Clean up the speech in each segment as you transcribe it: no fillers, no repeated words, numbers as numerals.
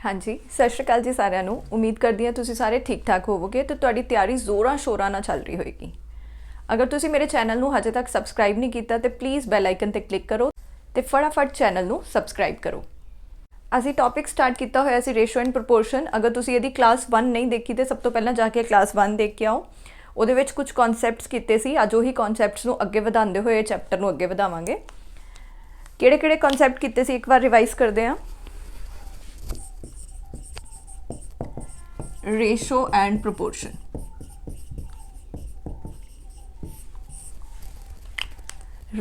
हाँ जी, सत श्री अकाल जी सारिਆਂ ਨੂੰ। उम्मीद करदी ਹਾਂ ਤੁਸੀਂ ਸਾਰੇ ठीक ठाक ਹੋਵੋਗੇ ਤੇ ਤੁਹਾਡੀ ਤਿਆਰੀ ਜ਼ੋਰਾਂ ਸ਼ੋਰਾਂ ਨਾਲ ਚੱਲ ਰਹੀ ਹੋਏਗੀ। ਅਗਰ ਤੁਸੀਂ ਮੇਰੇ ਚੈਨਲ ਨੂੰ ਹਜੇ ਤੱਕ ਸਬਸਕ੍ਰਾਈਬ ਨਹੀਂ ਕੀਤਾ ਤੇ ਪਲੀਜ਼ ਬੈਲ ਆਈਕਨ ਤੇ ਕਲਿੱਕ ਕਰੋ ਤੇ ਫਟਾਫਟ ਚੈਨਲ ਨੂੰ ਸਬਸਕ੍ਰਾਈਬ ਕਰੋ। ਅਸੀਂ ਟੌਪਿਕ ਸਟਾਰਟ ਕੀਤਾ ਹੋਇਆ ਸੀ ਰੇਸ਼ੋ ਐਂਡ ਪ੍ਰੋਪੋਰਸ਼ਨ। ਅਗਰ ਤੁਸੀਂ ਇਹਦੀ ਕਲਾਸ 1 ਨਹੀਂ ਦੇਖੀ ਤੇ ਸਭ ਤੋਂ ਪਹਿਲਾਂ ਜਾ ਕੇ ਕਲਾਸ 1 ਦੇਖ ਕੇ ਆਓ। ਉਹਦੇ ਵਿੱਚ ਕੁਝ ਕਨਸੈਪਟਸ ਕੀਤੇ ਸੀ। ਅੱਜ ਉਹੀ ਕਨਸੈਪਟਸ ਨੂੰ ਅੱਗੇ ਵਧਾਉਂਦੇ ਹੋਏ ਚੈਪਟਰ ਨੂੰ ਅੱਗੇ ਵਧਾਵਾਂਗੇ। ਕਿਹੜੇ ਕਨਸੈਪਟ ਕੀਤੇ ਸੀ ਇੱਕ ਵਾਰ ਰਿਵਾਈਜ਼ ਕਰਦੇ ਹਾਂ। Ratio and proportion.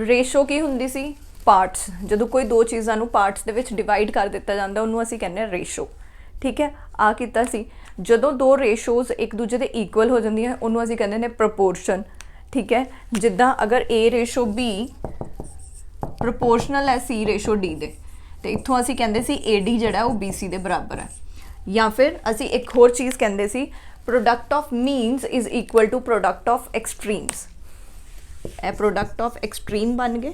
रेशो की हुंदी सी पार्ट्स। जदों कोई दो चीज़ां नूं पार्ट्स दे विच डिवाइड कर दिता जांदा उहनूं असीं कहने रेशो। ठीक है, आ कीता सी जदों दो रेशोज एक दूजे दे इक्वल हो जांदियां उहनूं असीं कहंदे ने प्रपोर्शन। ठीक है, जिद्दां अगर ए रेशो बी प्रपोर्शनल है सी रेशो डी दे ते इत्थों असीं कहंदे सी ए डी जिहड़ा वो बी सी दे बराबर है। या फिर असी एक होर चीज़ कहते सी product of means is equal to product of extremes. ए प्रोडक्ट ऑफ एक्सट्रीम बन गए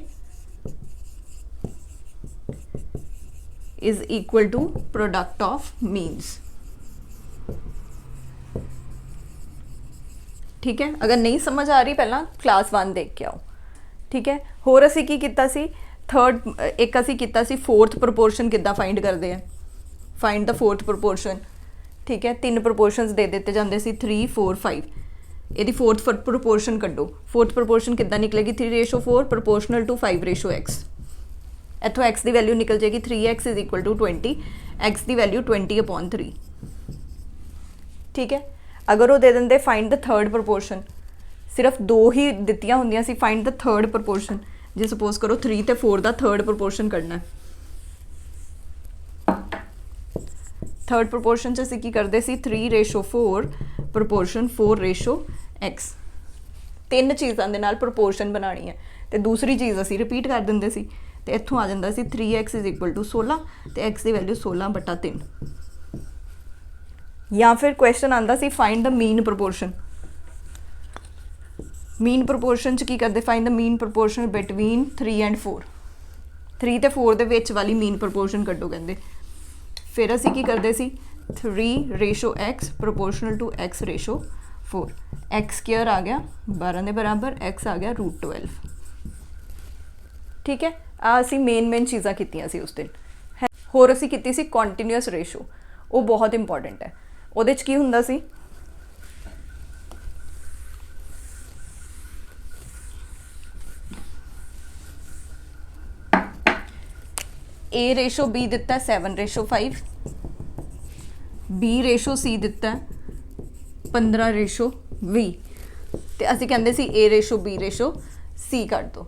is equal to product of means. ठीक है, अगर नहीं समझ आ रही पहला क्लास 1 देख के आओ। ठीक है, होर असी की कीता सी थर्ड एक असी कीता सी फोर्थ प्रपोर्शन किद्दां फाइंड करते हैं। Find the fourth proportion. ठीक है, 3 प्रपोर्शनस दे दिते जाते सी 3 4 5। यदि फोर्थ प्रपोर्शन कड्डो। फोर्थ प्रपोर्शन किद्दां निकलेगी 3:4 प्रपोर्शनल टू 5:x। इत्थों x की वैल्यू निकल जाएगी 3x is equal to 20। x की वैल्यू 20/3। ठीक है, अगर वो दे देंगे फाइंड द थर्ड प्रपोर्शन, सिर्फ 2 ही दित्तियां होंदियां सी फाइंड द थर्ड प्रपोर्शन। जे सपोज करो 3 ते 4 का थर्ड प्रपोर्शन कढ़ना है। थर्ड प्रपोर्शन च असीं की करते सी 3:4 प्रपोर्शन 4:x। 3 चीज़ों के नाल प्रपोर्शन बनानी है तो दूसरी चीज़ असीं रिपीट कर देंगे सी तो इत्थों आ जाता सी 3x इज इक्वल टू 16 तो x की वैल्यू 16/3। या फिर क्वेश्चन आता सी find the mean proportion. Mean proportion च की करते find the mean proportion between 3 and 4। 3 ते 4 दे विच वाली मीन प्रपोर्शन कड्डो कहते। फिर असी की करते सी 3:x proportional to x/4। x square आ गया 12 के बराबर, x आ गया √12। ठीक है, असी मेन चीज़ां कीतियां सी उस दिन है। होर असी कीती सी कॉन्टीन्यूअस रेशो। वो बहुत इंपॉर्टेंट है। उहदे च की हुंदा सी A/B दिता है 7/5। B/C दिता है 15/20। तो असीं कहंदे सी A/B/C कट दो।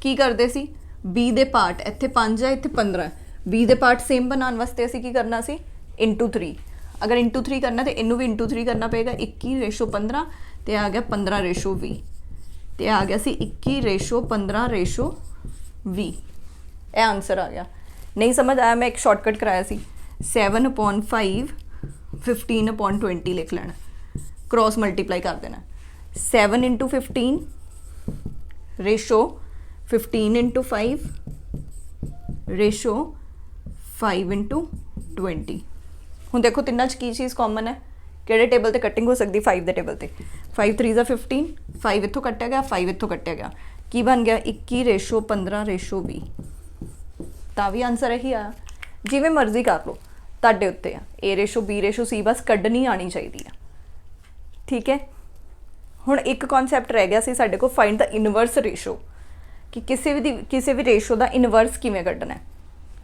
की करते सी B दे पार्ट इत्थे 5 है इत्थे 15 है। B दे पार्ट सेम बनाने वास्ते असीं की करना सी *3। अगर *3 करना तो इनू भी *3 करना पेगा। 21/15 तो आ गया 15/20 तो आ गया सी 21/15/20। यह आंसर आ गया। नहीं समझ आया मैं एक शॉर्टकट कराया सी 7/5 15/20 लिख लेना। क्रॉस मल्टीप्लाई कर देना 7 × 15 रेशो 15 × 5 रेशो 5 × 20। हुण देखो तिन्नां च की चीज़ कॉमन है। किहड़े टेबल ते कटिंग हो सकती 5 के टेबल ते 5 3 = 15। 5 इत्थों कट्टिया गया 5 इत्थों कट्टिया गया की बन गया 21/15/20। ਤਾਂ भी आंसर यही आया। जिवें मर्जी कर लो ਤੁਹਾਡੇ उत्ते आ A/B/C बस कढ़नी आनी चाहिए है। ठीक है, हुण एक कॉन्सैप्ट रह गया सी साडे कोल फाइंड द इनवर्स रेशो कि किसी भी रेशो का इनवर्स किवें कढ़ना है।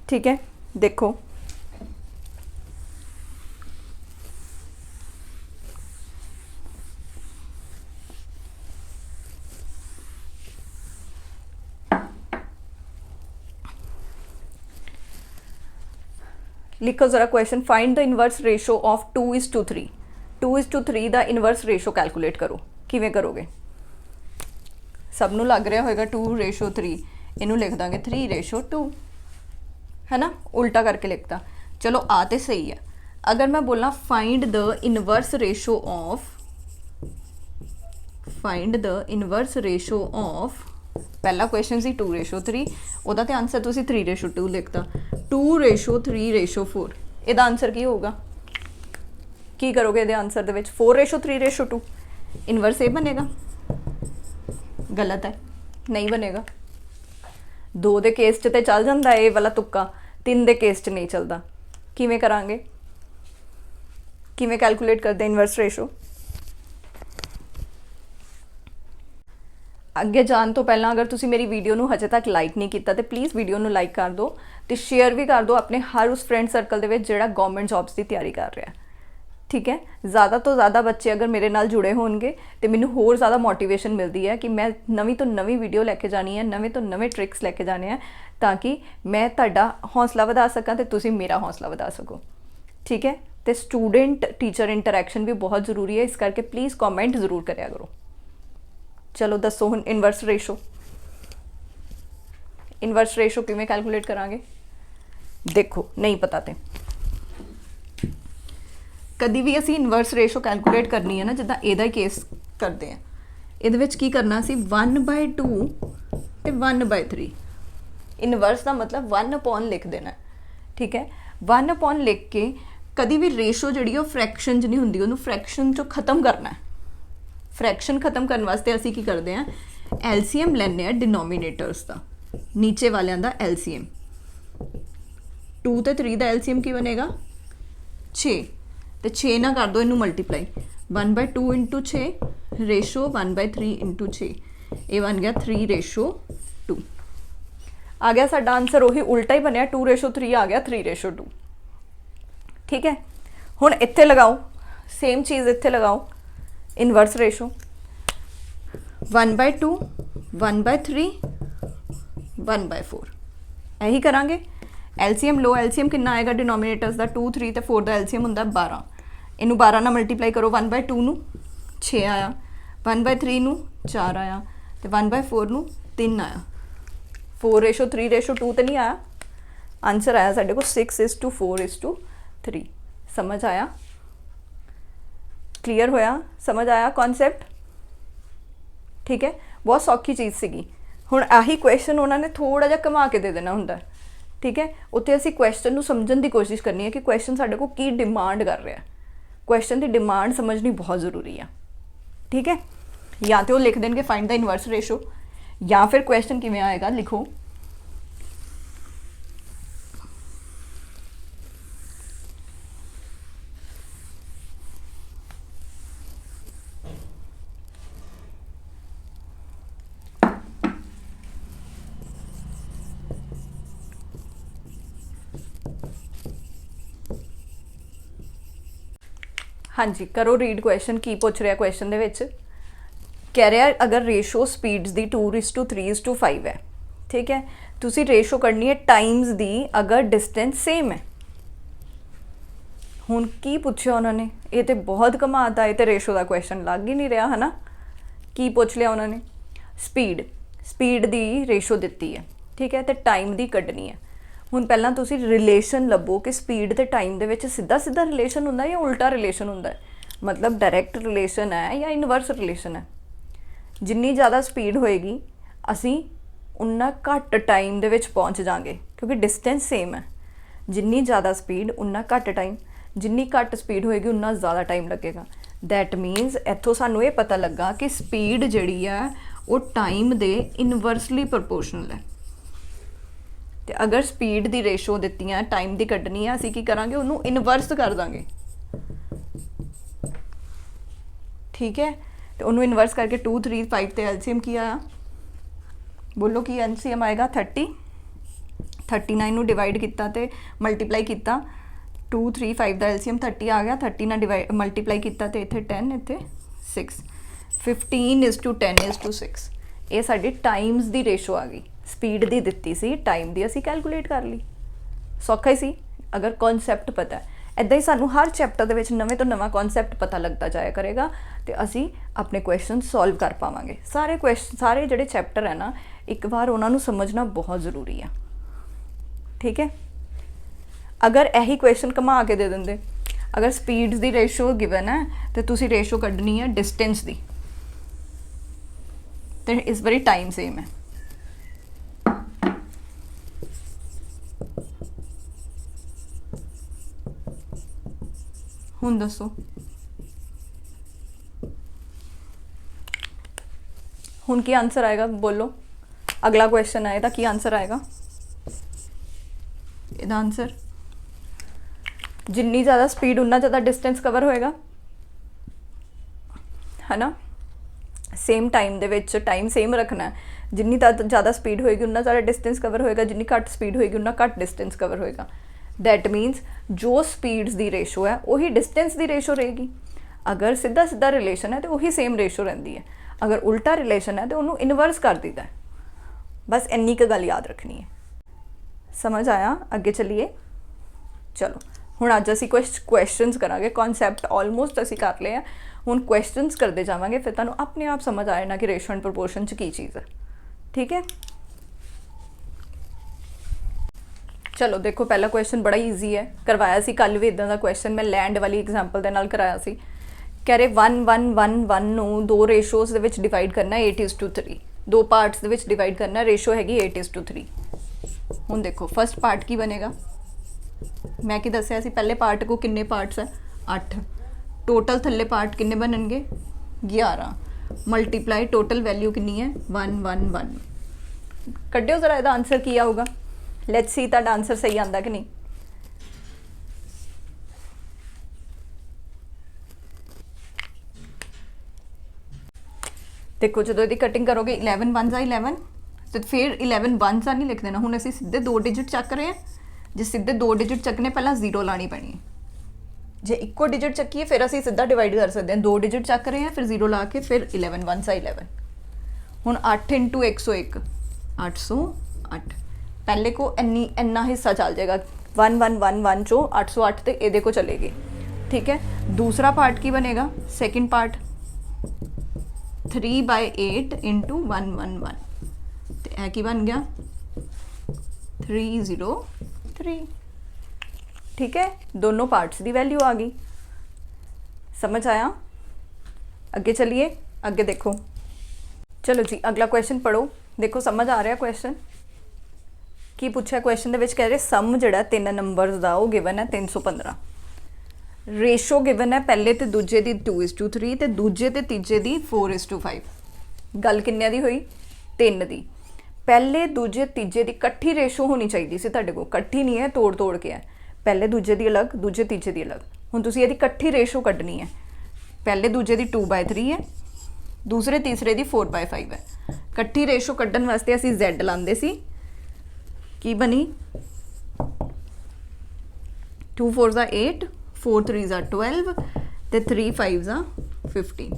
ठीक है, देखो लिखो जरा question find the inverse ratio of 2:3। 2:3 का इनवर्स रेशो कैलकुलेट करो। किवें करोगे? सबनों लग रहा होगा 2:3। इनू लिख देंगे 3:2 है ना, उल्टा करके लिखता। चलो आ तो सही है। अगर मैं बोला find the inverse ratio of पहला क्वेश्चन सी 2:3 ਉਹਦਾ ਤੇ ਆਨਸਰ ਤੁਸੀਂ 3:2 ਲਿਖਤਾ 2:3:4 ਇਹਦਾ ਆਨਸਰ ਕੀ ਹੋਊਗਾ? ਕੀ ਕਰੋਗੇ ਇਹਦੇ ਆਨਸਰ ਦੇ ਵਿੱਚ? 4:3:2 ਇਨਵਰਸ ਇਹ ਬਣੇਗਾ? ਗਲਤ ਹੈ, ਨਹੀਂ ਬਣੇਗਾ। 2 ਦੇ ਕੇਸ 'ਚ ਤੇ ਚੱਲ ਜਾਂਦਾ ਇਹ ਵਾਲਾ ਤੁੱਕਾ, 3 ਦੇ ਕੇਸ 'ਚ ਨਹੀਂ ਚੱਲਦਾ। ਕਿਵੇਂ ਕਰਾਂਗੇ? ਕਿਵੇਂ ਕੈਲਕੂਲੇਟ ਕਰਦੇ ਇਨਵਰਸ ਰੇਸ਼ੋ? ਅੱਗੇ ਜਾਣ ਤੋਂ ਪਹਿਲਾਂ ਅਗਰ ਤੁਸੀਂ ਮੇਰੀ ਵੀਡੀਓ ਨੂੰ ਹਜੇ ਤੱਕ ਲਾਈਕ ਨਹੀਂ ਕੀਤਾ ਤੇ ਪਲੀਜ਼ ਵੀਡੀਓ ਨੂੰ ਲਾਈਕ ਕਰ ਦਿਓ ਤੇ ਸ਼ੇਅਰ ਵੀ ਕਰ ਦਿਓ ਆਪਣੇ ਹਰ ਉਸ ਫਰੈਂਡ ਸਰਕਲ ਦੇ ਵਿੱਚ ਜਿਹੜਾ ਗਵਰਨਮੈਂਟ ਜੌਬਸ ਦੀ ਤਿਆਰੀ ਕਰ ਰਿਹਾ। ਠੀਕ ਹੈ, ज़्यादा ਤੋਂ ज़्यादा ਬੱਚੇ ਅਗਰ ਮੇਰੇ ਨਾਲ ਜੁੜੇ ਹੋਣਗੇ ਤੇ ਮੈਨੂੰ ਹੋਰ ਜ਼ਿਆਦਾ ਮੋਟੀਵੇਸ਼ਨ ਮਿਲਦੀ ਹੈ ਕਿ ਮੈਂ ਨਵੀਂ ਤੋਂ ਨਵੀਂ ਵੀਡੀਓ ਲੈ ਕੇ ਜਾਣੀ ਹੈ, ਨਵੇਂ ਤੋਂ ਨਵੇਂ ਟ੍ਰਿਕਸ ਲੈ ਕੇ ਜਾਣੇ ਆ, ਤਾਂ ਕਿ ਮੈਂ ਤੁਹਾਡਾ ਹੌਸਲਾ ਵਧਾ ਸਕਾਂ ਤੇ ਤੁਸੀਂ ਮੇਰਾ ਹੌਸਲਾ ਵਧਾ ਸਕੋ। ਠੀਕ ਹੈ, ਤੇ ਸਟੂਡੈਂਟ ਟੀਚਰ ਇੰਟਰੈਕਸ਼ਨ ਵੀ ਬਹੁਤ ਜ਼ਰੂਰੀ ਹੈ, ਇਸ ਕਰਕੇ ਪਲੀਜ਼ ਕਮੈਂਟ ਜ਼ਰੂਰ ਕਰਿਆ ਕਰੋ। ਚਲੋ ਦੱਸੋ ਹੁਣ ਇਨਵਰਸ ਰੇਸ਼ੋ। ਇਨਵਰਸ ਰੇਸ਼ੋ ਕਿਵੇਂ ਕੈਲਕੂਲੇਟ ਕਰਾਂਗੇ? ਦੇਖੋ ਨਹੀਂ ਪਤਾ ਤੇ ਕਦੀ ਵੀ ਅਸੀਂ ਇਨਵਰਸ ਰੇਸ਼ੋ ਕੈਲਕੂਲੇਟ ਕਰਨੀ ਹੈ ਨਾ, ਜਿੱਦਾਂ ਇਹਦਾ ਹੀ ਕੇਸ ਕਰਦੇ ਆ, ਇਹਦੇ ਵਿੱਚ ਕੀ ਕਰਨਾ ਸੀ? 1/2 ਤੇ 1/3। ਇਨਵਰਸ ਦਾ ਮਤਲਬ 1 ਲਿਖ ਦੇਣਾ। ਠੀਕ ਹੈ, 1 ਲਿਖ ਕੇ ਕਦੀ ਵੀ ਰੇਸ਼ੋ ਜਿਹੜੀ ਉਹ ਫ੍ਰੈਕਸ਼ਨ 'ਚ ਨਹੀਂ ਹੁੰਦੀ, ਉਹਨੂੰ ਫ੍ਰੈਕਸ਼ਨ 'ਚੋਂ ਖਤਮ ਕਰਨਾ। ਫ੍ਰੈਕਸ਼ਨ ਖਤਮ ਕਰਨ ਵਾਸਤੇ ਅਸੀਂ ਕੀ ਕਰਦੇ ਹਾਂ? ਐਲਸੀਐਮ ਲੈਂਦੇ ਹਾਂ ਡਿਨੋਮੀਨੇਟਰਸ ਦਾ, ਨੀਚੇ ਵਾਲਿਆਂ ਦਾ ਐਲਸੀਐਮ। 2 ਤੇ 3 ਦਾ ਐਲਸੀਐਮ ਕੀ ਬਣੇਗਾ? 6 ਤੇ 6 ਨਾਲ ਕਰ ਦਿਓ ਇਹਨੂੰ ਮਲਟੀਪਲਾਈ। 1/2 × 6 ਰੇਸ਼ੋ 1/3 × 6, ਇਹ ਬਣ ਗਿਆ 3:2। ਆ ਗਿਆ ਸਾਡਾ ਆਨਸਰ ਉਹੀ ਉਲਟਾ ਹੀ ਬਣਿਆ, 2:3 ਆ ਗਿਆ 3:2। ਠੀਕ ਹੈ, ਹੁਣ ਇੱਥੇ ਲਗਾਓ ਸੇਮ ਚੀਜ਼, ਇੱਥੇ ਲਗਾਓ ਇਨਵਰਸ ਰੇਸ਼ੋ। 1/2 1/3 1/4 ਇਹੀ ਕਰਾਂਗੇ। ਐਲਸੀਐਮ ਲੋ, ਐਲਸੀਐਮ ਕਿੰਨਾ ਆਏਗਾ ਡਿਨੋਮੀਨੇਟਰਸ ਦਾ? 2 3 ਤੇ 4 ਦਾ ਐਲਸੀਐਮ ਹੁੰਦਾ 12। ਇਹਨੂੰ 12 ਨਾਲ ਮਲਟੀਪਲਾਈ ਕਰੋ। 1/2 ਨੂੰ 6 ਆਇਆ, 1/3 ਨੂੰ 4 ਆਇਆ ਤੇ 1/4 ਨੂੰ 3 ਆਇਆ। 4:3:2 ਤੇ ਨਹੀਂ ਆਇਆ, ਆਨਸਰ ਆਇਆ ਸਾਡੇ ਕੋਲ 6:4:3। ਸਮਝ ਆਇਆ? ਕਲੀਅਰ ਹੋਇਆ? ਸਮਝ ਆਇਆ ਕਨਸੈਪਟ? ਠੀਕ ਹੈ, ਬਹੁਤ ਸੌਖੀ ਚੀਜ਼ ਸੀਗੀ। ਹੁਣ ਆਹੀ ਕੁਐਸਚਨ ਉਹਨਾਂ ਨੇ ਥੋੜਾ ਜਿਹਾ ਘੁਮਾ ਕੇ ਦੇ ਦੇਣਾ ਹੁੰਦਾ। ਠੀਕ ਹੈ, ਉੱਥੇ ਅਸੀਂ ਕੁਐਸਚਨ ਨੂੰ ਸਮਝਣ ਦੀ ਕੋਸ਼ਿਸ਼ ਕਰਨੀ ਹੈ ਕਿ ਕੁਐਸਚਨ ਸਾਡੇ ਕੋਲ ਕੀ ਡਿਮਾਂਡ ਕਰ ਰਿਹਾ। ਕੁਐਸਚਨ ਦੀ ਡਿਮਾਂਡ ਸਮਝਣੀ ਬਹੁਤ ਜ਼ਰੂਰੀ ਆ। ਠੀਕ ਹੈ, ਜਾਂ ਤੇ ਉਹ ਲਿਖ ਦੇਣਗੇ ਫਾਈਂਡ ਦਾ ਇਨਵਰਸ ਰੇਸ਼ੋ, ਜਾਂ ਫਿਰ ਕੁਐਸਚਨ ਕਿਵੇਂ ਆਏਗਾ ਲਿਖੋ। ਹਾਂਜੀ ਕਰੋ ਰੀਡ ਕੁਐਸਚਨ। ਕੀ ਪੁੱਛ ਰਿਹਾ ਕੁਐਸਚਨ ਦੇ ਵਿੱਚ? ਕਹਿ ਰਿਹਾ ਅਗਰ ਰੇਸ਼ੋ ਸਪੀਡਸ ਦੀ 2:3:5 ਹੈ। ਠੀਕ ਹੈ, ਤੁਸੀਂ ਰੇਸ਼ੋ ਕੱਢਣੀ ਹੈ ਟਾਈਮਸ ਦੀ ਅਗਰ ਡਿਸਟੈਂਸ ਸੇਮ ਹੈ। ਹੁਣ ਕੀ ਪੁੱਛਿਆ ਉਹਨਾਂ ਨੇ? ਇਹ ਤੇ ਬਹੁਤ ਘਮਾਤਾ, ਇਹ ਤੇ ਰੇਸ਼ੋ ਦਾ ਕੁਐਸਚਨ ਲੱਗ ਹੀ ਨਹੀਂ ਰਿਹਾ ਹੈ ਨਾ। ਕੀ ਪੁੱਛ ਲਿਆ ਉਹਨਾਂ ਨੇ? ਸਪੀਡ ਦੀ ਰੇਸ਼ੋ ਦਿੱਤੀ ਹੈ। ਠੀਕ ਹੈ, ਤੇ ਟਾਈਮ ਦੀ ਕੱਢਣੀ ਹੈ। ਹੁਣ ਪਹਿਲਾਂ ਤੁਸੀਂ ਰਿਲੇਸ਼ਨ ਲੱਭੋ ਕਿ ਸਪੀਡ ਤੇ ਟਾਈਮ ਦੇ ਵਿੱਚ ਸਿੱਧਾ ਰਿਲੇਸ਼ਨ ਹੁੰਦਾ ਜਾਂ ਉਲਟਾ ਰਿਲੇਸ਼ਨ ਹੁੰਦਾ, ਮਤਲਬ ਡਾਇਰੈਕਟ ਰਿਲੇਸ਼ਨ ਹੈ ਜਾਂ ਇਨਵਰਸ ਰਿਲੇਸ਼ਨ ਹੈ। ਜਿੰਨੀ ਜ਼ਿਆਦਾ ਸਪੀਡ ਹੋਏਗੀ ਅਸੀਂ ਉਨਾ ਘੱਟ ਟਾਈਮ ਦੇ ਵਿੱਚ ਪਹੁੰਚ ਜਾਵਾਂਗੇ, ਕਿਉਂਕਿ ਡਿਸਟੈਂਸ ਸੇਮ ਹੈ। ਜਿੰਨੀ ਜ਼ਿਆਦਾ ਸਪੀਡ ਉਨਾ ਘੱਟ ਟਾਈਮ, ਜਿੰਨੀ ਘੱਟ ਸਪੀਡ ਹੋਏਗੀ ਉਨਾ ਜ਼ਿਆਦਾ ਟਾਈਮ ਲੱਗੇਗਾ। ਦੈਟ ਮੀਨਸ ਇੱਥੋਂ ਸਾਨੂੰ ਇਹ ਪਤਾ ਲੱਗਾ ਕਿ ਸਪੀਡ ਜਿਹੜੀ ਹੈ ਉਹ ਟਾਈਮ ਦੇ ਇਨਵਰਸਲੀ ਪ੍ਰਪੋਰਸ਼ਨਲ ਹੈ। ਤੇ ਅਗਰ ਸਪੀਡ ਦੀ ਰੇਸ਼ੋ ਦਿੱਤੀਆਂ, ਟਾਈਮ ਦੀ ਕੱਢਣੀ ਹੈ, ਅਸੀਂ ਕੀ ਕਰਾਂਗੇ? ਉਹਨੂੰ ਇਨਵਰਸ ਕਰ ਦਾਂਗੇ। ਠੀਕ ਹੈ, ਤੇ ਉਹਨੂੰ ਇਨਵਰਸ ਕਰਕੇ 2 3 5 ਤੇ ਐਲਸੀਐਮ ਕੀ ਆਇਆ? ਬੋਲੋ ਕੀ ਐਲਸੀਐਮ ਆਏਗਾ? 30। 39 ਨੂੰ ਡਿਵਾਈਡ ਕੀਤਾ ਤੇ ਮਲਟੀਪਲਾਈ ਕੀਤਾ, 2 3 5 ਦਾ ਐਲਸੀਐਮ 30 ਆ ਗਿਆ। 30 ਨਾਲ ਮਲਟੀਪਲਾਈ ਕੀਤਾ ਤੇ ਇੱਥੇ 10, ਇੱਥੇ 6। 15:10:6 ਇਹ ਸਾਡੀ ਟਾਈਮਸ ਦੀ ਰੇਸ਼ੋ ਆ ਗਈ। ਸਪੀਡ ਦੀ ਦਿੱਤੀ ਸੀ, ਟਾਈਮ ਦੀ ਅਸੀਂ ਕੈਲਕੂਲੇਟ ਕਰ ਲਈ। ਸੌਖਾ ਹੀ ਸੀ ਅਗਰ ਕਨਸੈਪਟ ਪਤਾ ਹੈ। ਇੱਦਾਂ ਹੀ ਸਾਨੂੰ ਹਰ ਚੈਪਟਰ ਦੇ ਵਿੱਚ ਨਵੇਂ ਤੋਂ ਨਵਾਂ ਕਨਸੈਪਟ ਪਤਾ ਲੱਗਦਾ ਜਾਇਆ ਕਰੇਗਾ ਤੇ ਅਸੀਂ ਆਪਣੇ ਕੁਐਸਚਨ ਸੋਲਵ ਕਰ ਪਾਵਾਂਗੇ। ਸਾਰੇ ਜਿਹੜੇ ਚੈਪਟਰ ਹੈ ਨਾ, ਇੱਕ ਵਾਰ ਉਹਨਾਂ ਨੂੰ ਸਮਝਣਾ ਬਹੁਤ ਜ਼ਰੂਰੀ ਆ। ਠੀਕ ਹੈ, ਅਗਰ ਇਹੀ ਕੁਐਸਚਨ ਘੁਮਾ ਕੇ ਦੇ ਦਿੰਦੇ, ਅਗਰ ਸਪੀਡ ਦੀ ਰੇਸ਼ੋ ਗਿਵਨ ਹੈ ਤੇ ਤੁਸੀਂ ਰੇਸ਼ੋ ਕੱਢਣੀ ਹੈ ਡਿਸਟੈਂਸ ਦੀ, ਤੇ ਇਸ ਵਾਰੀ ਟਾਈਮ ਸੇਮ ਹੈ। ਹੁਣ ਦੱਸੋ ਹੁਣ ਕੀ ਆंसर आएगा बोलो अगला क्वेश्चन आए की आंसर आएगा ਇਹਦਾ आंसर जिन्नी ज़्यादा स्पीड उन्ना ज़्यादा डिस्टेंस कवर होएगा है ना same time they which time same रखना है जिन्नी ज़्यादा स्पीड होएगी उन्ना ज़्यादा डिस्टेंस कवर होएगा जिन्नी घट स्पीड होएगी उन्ना घट डिस्टेंस कवर होएगा दैट मीनस जो स्पीड्स की रेशो है वही डिस्टेंस की रेशो रहेगी अगर सीधा सीधा रिलेशन है तो वही सेम रेशो रही है अगर उल्टा रिलेशन है तो उन्होंने इनवर्स कर दीदा है बस इन्नी क गल याद रखनी है समझ आया अगे चलिए चलो हुण अज असीं कुछ क्वेश्चनस करांगे कॉन्सैप्ट ऑलमोस्ट असीं कर लिया हुण क्वेश्चनस करते जावांगे फिर तुहानूं अपने आप समझ आ जाना कि रेशो एंड प्रपोर्शन च की चीज़ है ठीक है चलो देखो पहला क्वेश्चन बड़ा ईजी है करवाया सी कल भी इदां दा क्वेश्चन मैं लैंड वाली एग्जाम्पल दे नाल कराया सी कह रहे 1 नूं दो रेशोज़ दे विच डिवाइड करना 8:3 दो पार्ट्स दे विच डिवाइड करना रेशो हैगी 8:3 हुण देखो फर्स्ट पार्ट की बनेगा मैं कि दस्सिया सी पहले पार्ट को किन्ने पार्ट्स है 8 टोटल थल्ले पार्ट किन्ने बनणगे 11 मल्टीप्लाई टोटल वैल्यू कितनी है 1 कड्डियो जरा इहदा आंसर की आऊगा लेट्स सी तुहाडा आंसर सही आंदा कि नहीं देखो जो यदि कटिंग करोगे 11 1 11 तो फिर 11 1 नहीं लिख देना हुण असीं सीधे 2 डिजिट चक रहे हैं जे सीधे 2 डिजिट चकने पहला 0 लानी पैनी है जे इक्को डिजिट चक्कीए फिर असीं सीधा डिवाइड कर सकते हैं 2 डिजिट चक रहे हैं फिर 0 ला के फिर 11 1 11 हुण 8 इंटू 101 808 पहले को इन्ना हिस्सा चल जाएगा 1111 चो 808 तो ये को चलेगी ठीक है दूसरा पार्ट की बनेगा सेकंड पार्ट 3/8 इंटू 111 तो यह की बन गया 303 ठीक है दोनों पार्ट्स की वैल्यू आ गई समझ आया अगे चलिए अगे देखो चलो जी अगला क्वेश्चन पढ़ो देखो समझ आ रहा क्वेश्चन की पूछा क्वेश्चन दे विच कह रहे सम जिहड़ा 3 नंबर्स दा वो गिवन है 315 रेशो गिवन है पहले तो दूजे की 2:3 तो दूजे तो तीजे की 4:5 गल किन्ने दी हुई 3 दी पहले दूजे तीजे की कट्ठी रेशो होनी चाहिए सी तुहाडे कोल कट्ठी नहीं है तोड़ तोड़ के है पहले दूजे की अलग दूजे तीजे की अलग हुण तुसीं इहदी कट्ठी रेशो कड्ढनी है पहले दूजे की 2/3 है दूसरे तीसरे की 4/5 है कट्ठी रेशो कड्ढन वास्ते असीं Z लांदे सी की बनी 2 4 8 4 3 12 ते 3 5 15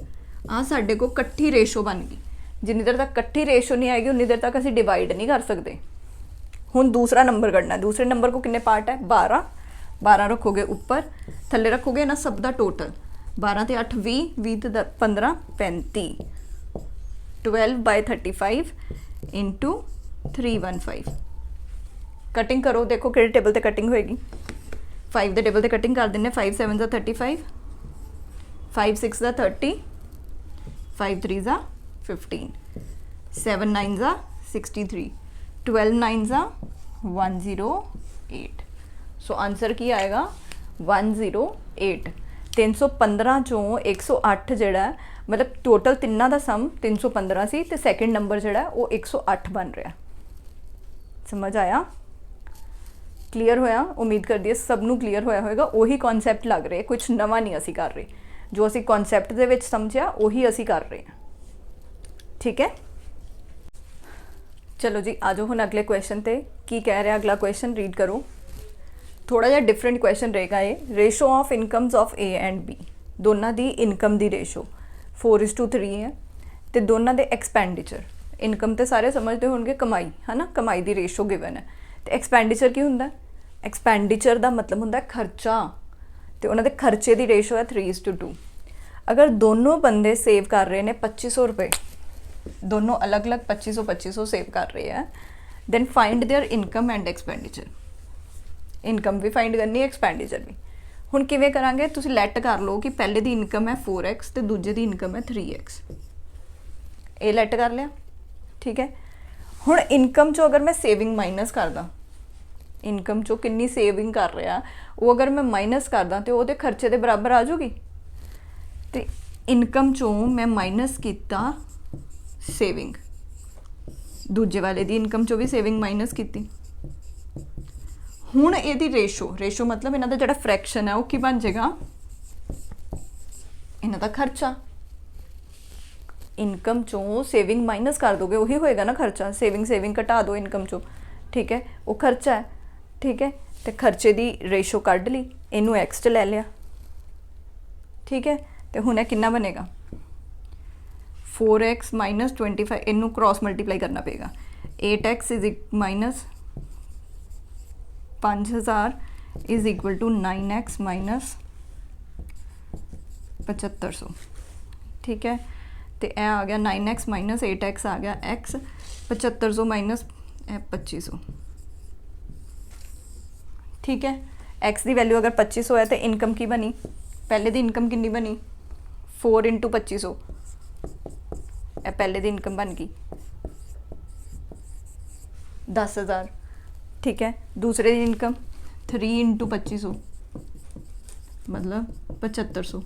आ साडे को कट्ठी रेशो बन गई जिन्नी देर तक कट्ठी रेशो नहीं आएगी उन्नी देर तक असीं डिवाइड नहीं कर सकते हुण दूसरा नंबर कढ़ना है दूसरे नंबर को किन्ने पार्ट है 12 रखोगे ऊपर थल्ले रखोगे ना सब दा टोटल 12 ते 8 20 20 ते 15 35 12/35 इंटू 315 कटिंग करो देखो कि टेबल ते कटिंग होएगी 5 के टेबल ते कटिंग कर देने 5 7 35 5 6 30 5 3 15 7 9 63 12 9 108 सो आंसर की आएगा 108 315 चों 108 जिहड़ा मतलब टोटल तिन्ना दा सम 315 सी ते सैकेंड नंबर जिहड़ा वो 108 बन रहा समझ आया क्लीयर होया उम्मीद करदी है सबनों क्लीयर होया होएगा वही कॉन्सैप्ट लग रहे कुछ नवा नहीं असी कर रहे जो असी कॉन्सैप्ट दे विच समझिया वही असी कर रहे हैं ठीक है चलो जी आ जाओ हुण अगले क्वेश्चन ते की कह रहा अगला क्वेश्चन रीड करो थोड़ा जिहा डिफरेंट क्वेश्चन रहेगा ये ratio of incomes of A and B दोनों की इनकम की रेशो 4:3 है तो दोनों के एक्सपेंडिचर इनकम तो सारे समझते होंगे कमाई है ना कमाई की रेशो गिवन है तो एक्सपेंडिचर की होंगे एक्सपेंडिचर का मतलब होंगे खर्चा तो उन्होंने खर्चे की रेशो है 3:2 अगर दोनों बंदे सेव कर रहे हैं 2500 रुपये दोनों अलग अलग 2500 सेव कर रहे हैं then find their income and expenditure income भी फाइंड करनी एक्सपेंडिचर भी हुण किवें करांगे तुसीं लैट कर लो कि पहले दी इनकम है 4x तो दूजे दी इनकम है 3x ये लैट कर लिया ठीक है हुण इनकम चो अगर मैं सेविंग माइनस कर दा ਇਨਕਮ ਚੋਂ ਕਿੰਨੀ ਸੇਵਿੰਗ ਕਰ ਰਿਹਾ ਉਹ ਅਗਰ ਮੈਂ ਮਾਈਨਸ ਕਰਦਾ ਤੇ ਉਹਦੇ ਖਰਚੇ ਦੇ ਬਰਾਬਰ ਆ ਜਾਊਗੀ। ਤੇ ਇਨਕਮ ਚੋਂ ਮੈਂ ਮਾਈਨਸ ਕੀਤਾ ਸੇਵਿੰਗ, ਦੂਜੇ ਵਾਲੇ ਦੀ ਇਨਕਮ ਚੋਂ ਵੀ ਸੇਵਿੰਗ ਮਾਈਨਸ ਕੀਤੀ। ਹੁਣ ਇਹਦੀ ਰੇਸ਼ੋ ਮਤਲਬ ਇਹਨਾਂ ਦਾ ਜਿਹੜਾ ਫ੍ਰੈਕਸ਼ਨ ਹੈ ਉਹ ਕੀ ਬਣ ਜਾਏਗਾ, ਇਹਨਾਂ ਦਾ ਖਰਚਾ। ਇਨਕਮ ਚੋਂ ਸੇਵਿੰਗ ਮਾਈਨਸ ਕਰ ਦੋਗੇ ਉਹੀ ਹੋਏਗਾ ਨਾ ਖਰਚਾ। ਸੇਵਿੰਗ ਘਟਾ ਦਿਓ ਇਨਕਮ ਚੋਂ, ਠੀਕ ਹੈ, ਉਹ ਖਰਚਾ ਹੈ, ਠੀਕ ਹੈ। ਤੇ ਖਰਚੇ ਦੀ ਰੇਸ਼ੋ ਕੱਢ ਲਈ, ਇਹਨੂੰ x 'ਚ ਲੈ ਲਿਆ, ਠੀਕ ਹੈ। ਤੇ ਹੁਣ ਇਹ ਕਿੰਨਾ ਬਣੇਗਾ 4x ਮਾਈਨਸ 25, ਇਹਨੂੰ ਕ੍ਰੋਸ ਮਲਟੀਪਲਾਈ ਕਰਨਾ ਪਏਗਾ। 8x is minus 5000 is equal to 9x minus 7500, ਠੀਕ ਹੈ। ਤੇ ਇਹ ਆ ਗਿਆ 9x ਮਾਈਨਸ 8x ਆ ਗਿਆ x, 7500 ਮਾਈਨਸ 2500, ठीक है। x की वैल्यू अगर 2500 है तो इनकम की बनी, पहले दी इनकम कितनी बनी 4 इंटू 2500, पहले दी इनकम बन गई 10,000, ठीक है। दूसरे दी इनकम 3 इंटू 2500 मतलब 7500,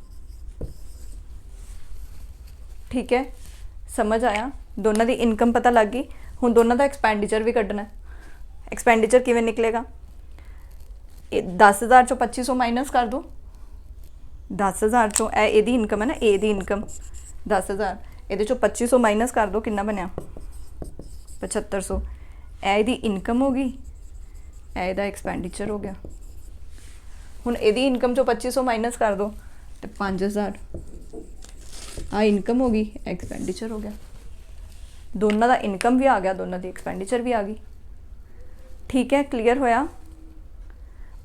ठीक है। समझ आया, दोनों की इनकम पता लग गई। हुण दोनों का एक्सपेंडिचर भी कढ़ना। एक्सपेंडिचर किवें निकलेगा, 10,000 चों 2500 माइनस कर दो, 10,000 चों एदी इनकम है ना, ए दी इनकम 10,000, ये 2500 माइनस कर दो, कितना बनया 7500। एदी इनकम हो गई, एदा एक्सपेंडिचर हो गया। हुण एदी इनकम चों 2500 माइनस कर दो तो 5000, आ इनकम हो गई, एक्सपेंडिचर हो गया। दोनों का इनकम भी आ गया, दोनों की एक्सपेंडिचर भी आ गई, ठीक है। क्लीयर होया,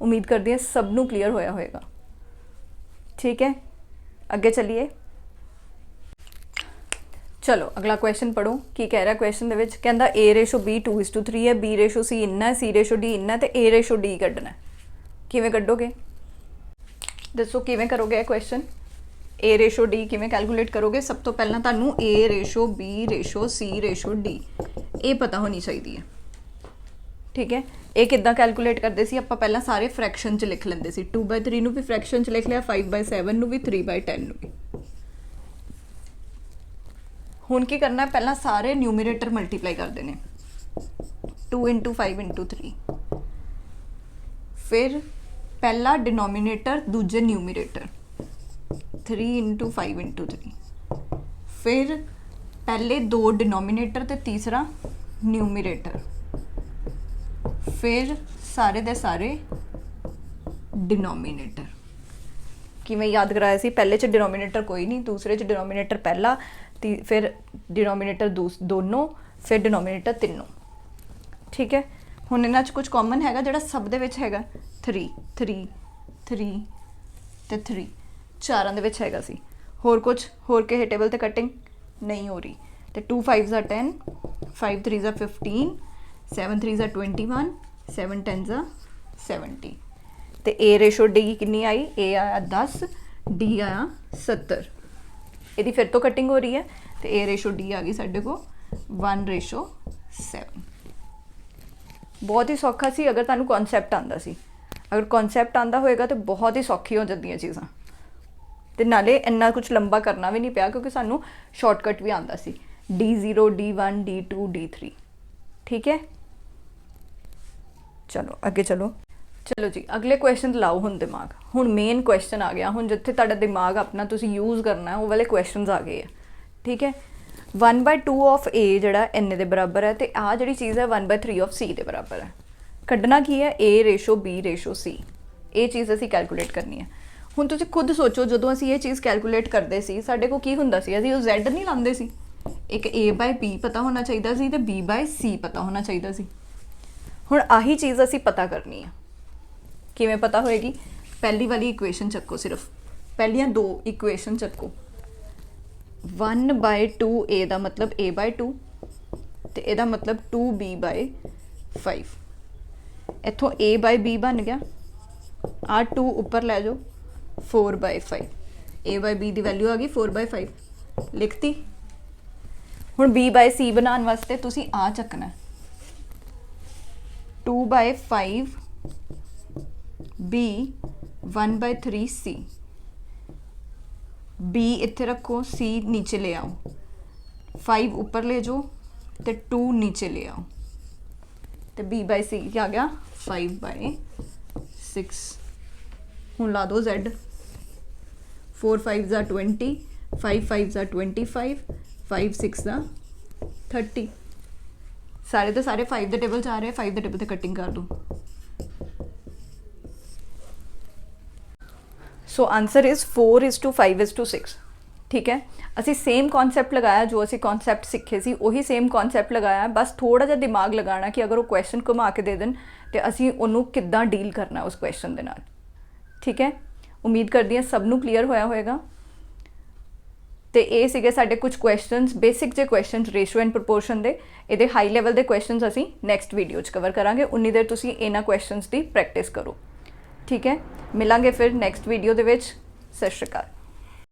उम्मीद करती है सब नू क्लीयर होया होएगा, ठीक है। अगे चलिए, चलो अगला क्वेश्चन पढ़ो की कह रहा है। क्वेश्चन दे विच कहंदा A रेशो B 2:3 है, B रेशो C इन्ना है, C रेशो D इन्ना है, तो A रेशो D कढ़ना है। किवें कढ़ोगे दसो, किवें करोगे क्वेश्चन। A रेशो D किवें कैलकुलेट करोगे। सब तो पहला तुहानू A ratio B ratio C ratio D ये पता होनी चाहिए, ठीक है। ये किद्दां कैलकुलेट करते सी, आपां पहलां सारे फ्रैक्शन च लिख लेंदे सी। 2/3 नूं भी फ्रैक्शन च लिख लिया, 5/7 नूं भी, 3/10 नूं भी। हुण की करना है, पहलां सारे न्यूमरेटर मल्टीप्लाई कर देने, 2 इंटू 5 इंटू 3, फिर पहला डिनोमीनेटर दूजे न्यूमरेटर 3 इंटू 5 इंटू 3, फिर पहले दो डिनोमीनेटर ते तीसरा न्यूमरेटर, फिर सारे दे सारे डिनोमीनेटर। किवें याद कराया सी, पहले च डिनोमीनेटर कोई नहीं, दूसरे च डिनोमीनेटर पहला, फिर डिनोमीनेटर दोनों, फिर डिनोमीनेटर तीनों, ठीक है। हुण इन्हां च कुछ कॉमन हैगा जिहड़ा सब दे विच हैगा, 3 3 3 ते 3 चारां दे विच हैगा सी। होर कुछ होर किसी टेबल ते कटिंग नहीं हो रही। तो 2 5 10, 5 3 15, 7 3 21, 7 10 70। तो A रेशो D कितनी आई, A आया 10, D आया 70। यदि फिर तो कटिंग हो रही है, तो A रेशो D आ गई साढ़े को 1:7। बहुत ही सौखा सी अगर तुहानू कॉन्सैप्ट आंदा सी। अगर कॉन्सैप्ट आंदा होएगा तो बहुत ही सौखी हो जांदियां चीज़ां, ते नाले इन्ना कुछ लंबा करना भी नहीं पिया क्योंकि सानू शॉर्टकट भी आंदा सी, D0 D1 D2 D3, ठीक है। चलो अगे चलो जी, अगले क्वेश्चन लाओ हुण दिमाग। हुण मेन क्वेश्चन आ गया, हुण जिथे तुहाडा दिमाग अपना तुसीं यूज़ करना है वो वाले क्वेश्चन आ गए हैं, ठीक है। 1/2 ऑफ A जिहड़ा इन्ने दे बराबर है, तो आ जिहड़ी चीज़ है 1/3 ऑफ C दे बराबर है। कढ़ना की है, A ratio B ratio C, ये चीज़ असीं कैलकुलेट करनी है। हुण तुसीं खुद सोचो, जदों असीं ये चीज़ कैलकुलेट करते सी साडे कोल की हुंदा सी, असीं Z नहीं लांदे सी, एक A/B पता होना चाहिए सी ते B/C पता होना चाहिए सी। हुण आही चीज़ असीं पता करनी है। किवें पता होएगी, पहली वाली इक्वेशन चक्को, सिर्फ पहलियां दो इक्वेशन चक्को। 1/2 A दा मतलब A/2 ते एदा मतलब 2B/5। इत्थों A/B बन गया, आ 2 उपर लै जाओ, 4/5। A/B की वैल्यू आ गई 4/5, लिखती। हुण B/C बनाने वास्ते तुसीं आ चकना, 2/5 B 1/3 C। B इत्थे रखो, C नीचे ले आओ, 5 ऊपर ले जाओ तो 2 नीचे ले आओ, तो B/C क्या आ गया 5/6। हूँ ला दो Z। 4 5 ज़ा 20, 5 5 ज़ा 25, 5 6 ज़ा 30। सारे तो सारे 5 ਦੇ ਟੇਬਲ 'ਚ ਆ ਰਹੇ, 5 ਦੇ ਟੇਬਲ 'ਤੇ ਕਟਿੰਗ ਕਰ ਦੋ। ਸੋ ਆਂਸਰ ਇਜ਼ 4:5:6। ਠੀਕ ਹੈ, ਅਸੀਂ ਸੇਮ ਕਨਸੈਪਟ ਲਗਾਇਆ, ਜੋ ਅਸੀਂ ਕਨਸੈਪਟ ਸਿੱਖੇ ਸੀ ਉਹੀ ਸੇਮ ਕਨਸੈਪਟ ਲਗਾਇਆ, ਬਸ ਥੋੜਾ ਜਿਹਾ ਦਿਮਾਗ ਲਗਾਉਣਾ ਕਿ ਅਗਰ ਉਹ ਕੁਐਸਚਨ ਘੁਮਾ ਕੇ ਦੇ ਦੇਣ ਤੇ ਅਸੀਂ ਉਹਨੂੰ ਕਿੱਦਾਂ ਡੀਲ ਕਰਨਾ ਉਸ ਕੁਐਸਚਨ ਦੇ ਨਾਲ। ਠੀਕ ਹੈ, ਉਮੀਦ ਕਰਦੀ ਹਾਂ ਸਭ ਨੂੰ ਕਲੀਅਰ ਹੋਇਆ ਹੋਏਗਾ। ਤੇ ਇਹ ਸੀਗੇ ਸਾਡੇ ਕੁਝ ਕੁਐਸਚਨਸ, ਬੇਸਿਕ ਜਿਹੇ ਕੁਐਸਚਨਸ ਰੇਸ਼ੋ ਐਂਡ ਪ੍ਰਪੋਰਸ਼ਨ ਦੇ। ਇਹਦੇ ਹਾਈ ਲੈਵਲ ਦੇ ਕੁਐਸਚਨਸ ਅਸੀਂ ਨੈਕਸਟ ਵੀਡੀਓ 'ਚ ਕਵਰ ਕਰਾਂਗੇ। ਉਨੀ ਦੇਰ ਤੁਸੀਂ ਇਹਨਾਂ ਕੁਐਸਚਨਸ ਦੀ ਪ੍ਰੈਕਟਿਸ ਕਰੋ। ਠੀਕ ਹੈ, ਮਿਲਾਂਗੇ ਫਿਰ ਨੈਕਸਟ ਵੀਡੀਓ ਦੇ ਵਿੱਚ। ਸਤਿ ਸ਼੍ਰੀ ਅਕਾਲ।